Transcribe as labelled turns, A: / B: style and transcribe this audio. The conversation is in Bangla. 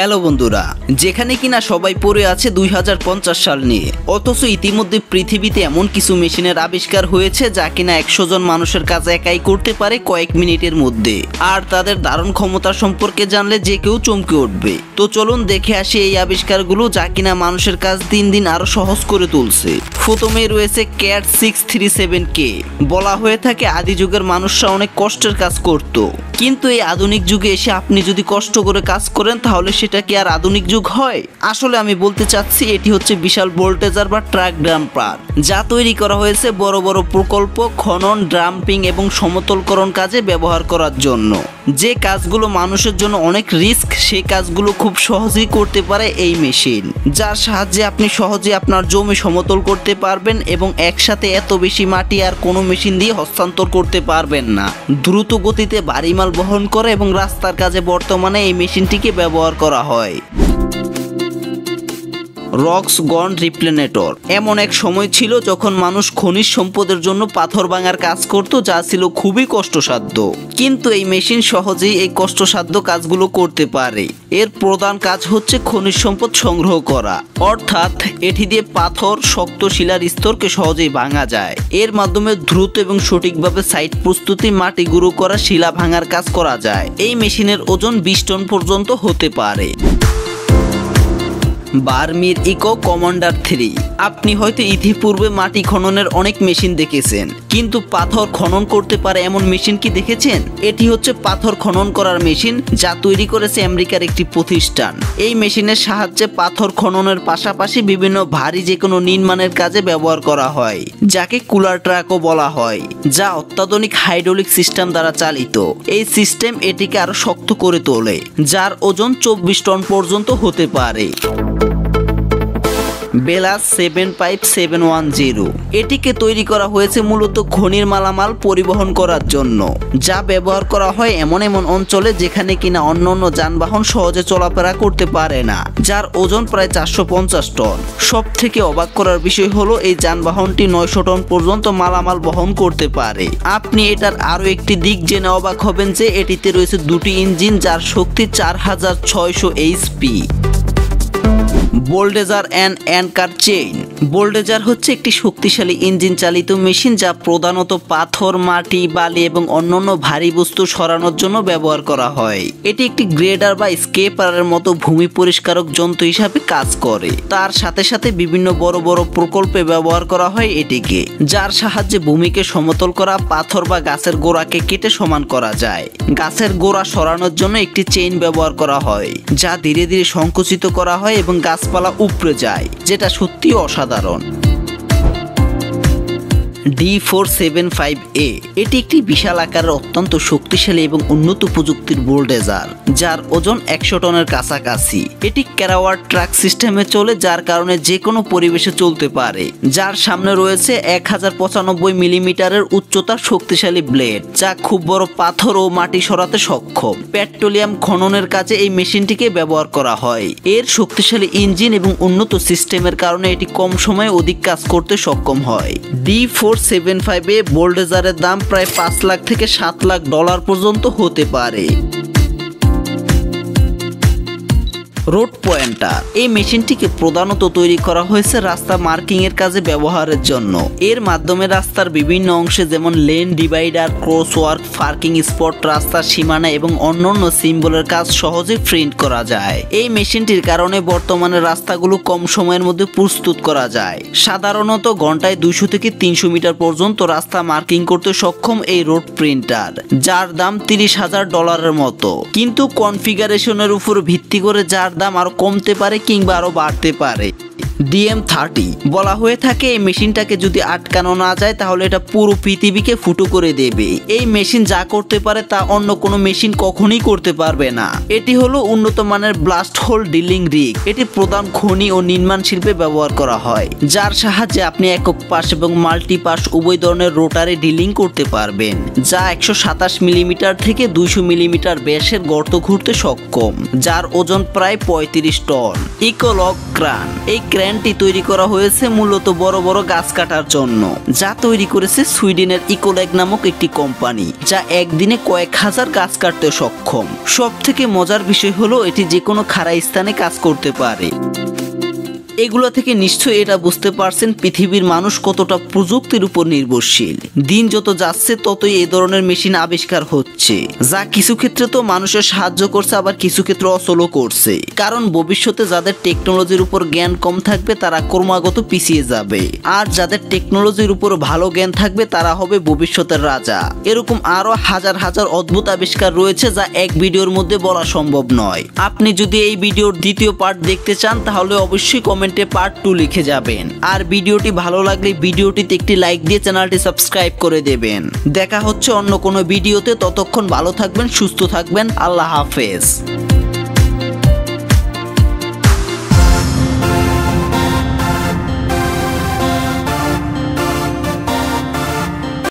A: হ্যালো বন্ধুরা, যেখানে কিনা সবাই পড়ে আছে 2050 সাল নিয়ে, অথচ ইতিমধ্যে পৃথিবীতে এমন কিছু মেশিনের আবিষ্কার হয়েছে যা কিনা 100 জন মানুষের কাজ একাই করতে পারে কয়েক মিনিটের মধ্যে। আর তাদের দারুণ ক্ষমতা সম্পর্কে জানলে যে কেউ চমকে উঠবে। তো চলুন দেখে আসি এই আবিষ্কারগুলো যা কিনা মানুষের কাজ দিন দিন আরো সহজ করে তুলছে। প্রথমে রয়েছে ক্যাট 637K। বলা হয়ে থাকে আদি যুগের মানুষরা অনেক কষ্টের কাজ করত, কিন্তু এই আধুনিক যুগে এসে আপনি যদি কষ্ট করে কাজ করেন তাহলে সেটা কি আর আধুনিক যুগ হয়? আসলে আমি বলতে চাচ্ছি এটি হচ্ছে বিশাল ভোল্টেজার বা ট্রাক ডাম্পার, যা তৈরি করা হয়েছে বড় বড় প্রকল্প, খনন, ড্রাম্পিং এবং সমতলকরণ কাজে ব্যবহার করার জন্য। যে কাজগুলো মানুষের জন্য অনেক রিস্ক, সেই কাজগুলো খুব সহজেই করতে পারে এই মেশিন, যার সাহায্যে আপনি সহজে আপনার জমি সমতল করতে পারবেন এবং একসাথে এত বেশি মাটি আর কোনো মেশিন দিয়ে হস্তান্তর করতে পারবেন না। দ্রুত গতিতে ভারী মাল বহন করে এবং রাস্তার কাজে বর্তমানে এই মেশিনটিকে ব্যবহার করা হয়। রক্স গন রিপ্লেনেটর। এমন এক সময় ছিল যখন মানুষ খনিজ সম্পদের জন্য পাথর ভাঙার কাজ করত, যা ছিল খুবই কষ্টসাধ্য, কিন্তু এই মেশিন সহজেই এই কষ্টসাধ্য কাজগুলো করতে পারে। এর প্রধান কাজ হচ্ছে খনিজ সম্পদ সংগ্রহ করা, অর্থাৎ এটি দিয়ে পাথর, শক্ত শিলার স্তরকে সহজেই ভাঙা যায়। এর মাধ্যমে দ্রুত এবং সঠিকভাবে সাইট প্রস্তুতি, মাটি গুঁড়ো করা, শিলা ভাঙার কাজ করা যায়। এই মেশিনের ওজন 20 টন পর্যন্ত হতে পারে। বার্মির ইকো কমান্ডার 3। আপনি হয়তো ইতিপূর্বে মাটি খননের অনেক মেশিন দেখেছেন, কিন্তু পাথর খনন করতে পারে এমন মেশিন কি দেখেছেন? এটি হচ্ছে পাথর খনন করার মেশিন, যা তৈরি করেছে আমেরিকার একটি প্রতিষ্ঠান। এই মেশিনের সাহায্যে পাথর খননের পাশাপাশি বিভিন্ন ভারী যে কোনো নির্মাণের কাজে ব্যবহার করা হয়, যাকে কুলার ট্রাকও বলা হয়, যা অত্যাধুনিক হাইড্রোলিক সিস্টেম দ্বারা চালিত। এই সিস্টেম এটিকে আরো শক্ত করে তোলে, যার ওজন 24 টন পর্যন্ত হতে পারে। বেলাস 75710। এটিকে তৈরি করা হয়েছে মূলত খনির মালামাল পরিবহন করার জন্য, যা ব্যবহার করা হয় এমন এমন অঞ্চলে যেখানে কিনা অন্যান্য যানবাহন সহজে চলাফেরা করতে পারে না, যার ওজন প্রায় 450 টন। সব থেকে অবাক করার বিষয় হলো এই যানবাহনটি 900 টন পর্যন্ত মালামাল বহন করতে পারে। আপনি এটার আরো একটি দিক জেনে অবাক হবেন যে এটিতে রয়েছে দুটি ইঞ্জিন, যার শক্তি 4600 HP। বোল্ডেজার অ্যান্ড অ্যাঙ্কার চেইন। বোল্ডেজার হচ্ছে একটি শক্তিশালী ইঞ্জিন চালিত মেশিন, যা প্রধানত পাথর, মাটি, বালি এবং অন্যান্য ভারী বস্তু সরানোর জন্য ব্যবহার করা হয়। এটি একটি গ্রেডার বা স্কেপারের মতো ভূমি পরিষ্কারক যন্ত্র হিসাবে কাজ করে। তার সাথে সাথে বিভিন্ন বড় বড় প্রকল্পে ব্যবহার করা হয় এটিকে, যার সাহায্যে ভূমিকে সমতল করা, পাথর বা গাছের গোড়াকে কেটে সমান করা যায়। গাছের গোড়া সরানোর জন্য একটি চেইন ব্যবহার করা হয়, যা ধীরে ধীরে সংকুচিত করা হয় এবং গাছপালা উপড়ে যায়, যেটা সত্যি অসাধারণ। D475A। এটি একটি বিশাল আকারের অত্যন্ত শক্তিশালী এবং উন্নত প্রযুক্তির বোল্ডেজার, যার ওজন 100 টনের কাছাকাছি। এটি ক্যারাওয়ার ট্রাক সিস্টেমে চলে, যার কারণে যে কোনো পরিবেশে চলতে পারে। যার সামনে রয়েছে 1095 মিলিমিটারের উচ্চতার শক্তিশালী ব্লেড, যা খুব বড় পাথর ও মাটি সরাতে সক্ষম। পেট্রোলিয়াম খননের কাজে এই মেশিনটিকে ব্যবহার করা হয়। এর শক্তিশালী ইঞ্জিন এবং উন্নত সিস্টেমের কারণে এটি কম সময়ে অধিক কাজ করতে সক্ষম হয়। D475A বোল্ডেজারের দাম প্রায় 5 লাখ থেকে 7 লাখ ডলার পর্যন্ত হতে পারে। Road pointer. এই মেশিনটিকে প্রধানত তৈরি করা হয়েছে রাস্তা মার্কিং এর কাজে ব্যবহারের জন্য। এর মাধ্যমে রাস্তার বিভিন্ন অংশে যেমন লেন ডিভাইডার, ক্রসওয়ার্ক, পার্কিং স্পট, রাস্তার সীমানা এবং অন্যান্য সিম্বলের কাজ সহজে প্রিন্ট করা যায়। এই মেশিনটির কারণে বর্তমানে রাস্তাগুলো কম সময়ের মধ্যে প্রস্তুত করা যায়। সাধারণত ঘন্টায় 200 থেকে 300 মিটার পর্যন্ত রাস্তা মার্কিং করতে সক্ষম এই রোড প্রিন্টার, যার দাম $30,000 মতো, কিন্তু কনফিগারেশনের উপর ভিত্তি করে যার দাম আরো কমতে পারে কিংবা আরো বাড়তে পারে। DM30। বলা হয়ে থাকে এই মেশিনটাকে যদি আটকানো না যায় তাহলে এটা পুরো পৃথিবীকে ফুটো করে দেবে। এই মেশিন যা করতে পারে তা অন্য কোনো মেশিন কখনোই করতে পারবে না। এটি হলো উন্নত মানের ব্লাস্ট হোল ড্রিলিং রিগ। এটি প্রধান খনি ও নির্মাণ শিল্পে ব্যবহার করা হয়, যার সাহায্যে আপনি একক পাশ এবং মাল্টি পাশ উভয় ধরনের রোটারে ড্রিলিং করতে পারবেন, যা 127 মিলিমিটার থেকে 200 মিলিমিটার ব্যাসের গর্ত ঘুরতে সক্ষম, যার ওজন প্রায় 35 টন। ইকোলগ ক্রান। এই ক্রেন ব্র্যান্ডটি তৈরি করা হয়েছে মূলত বড় বড় গাছ কাটার জন্য, যা তৈরি করেছে সুইডেনের ইকোল্যাগ নামক একটি কোম্পানি, যা একদিনে কয়েক হাজার গাছ কাটতে সক্ষম। সব থেকে মজার বিষয় হলো এটি যে কোনো খাড়া স্থানে কাজ করতে পারে। এগুলো থেকে নিশ্চয়ই এটা বুঝতে পারছেন পৃথিবীর মানুষ কতটা প্রযুক্তির উপর নির্ভরশীল। দিন যত যাচ্ছে ততই এই ধরনের মেশিন আবিষ্কার হচ্ছে, যা কিছু ক্ষেত্রে তো মানুষের সাহায্য করছে, আবার কিছু ক্ষেত্রে অচলও করছে। কারণ ভবিষ্যতে যাদের টেকনোলজির উপর জ্ঞান কম থাকবে তারা ক্রমাগত পিছিয়ে যাবে, আর যাদের টেকনোলজির উপর ভালো জ্ঞান থাকবে তারা হবে ভবিষ্যতের রাজা। এরকম আরো হাজার হাজার অদ্ভুত আবিষ্কার রয়েছে যা এক ভিডিওর মধ্যে বলা সম্ভব নয়। আপনি যদি এই ভিডিওর দ্বিতীয় পার্ট দেখতে চান তাহলে অবশ্যই কমেন্টে পার্ট 2 লিখে যাবেন। আর ভিডিওটি ভালো লাগলে ভিডিওটিতে একটি লাইক দিয়ে চ্যানেলটি সাবস্ক্রাইব করে দেবেন। দেখা হচ্ছে অন্য কোনো ভিডিওতে, ততক্ষণ ভালো থাকবেন, সুস্থ থাকবেন। আল্লাহ হাফেজ।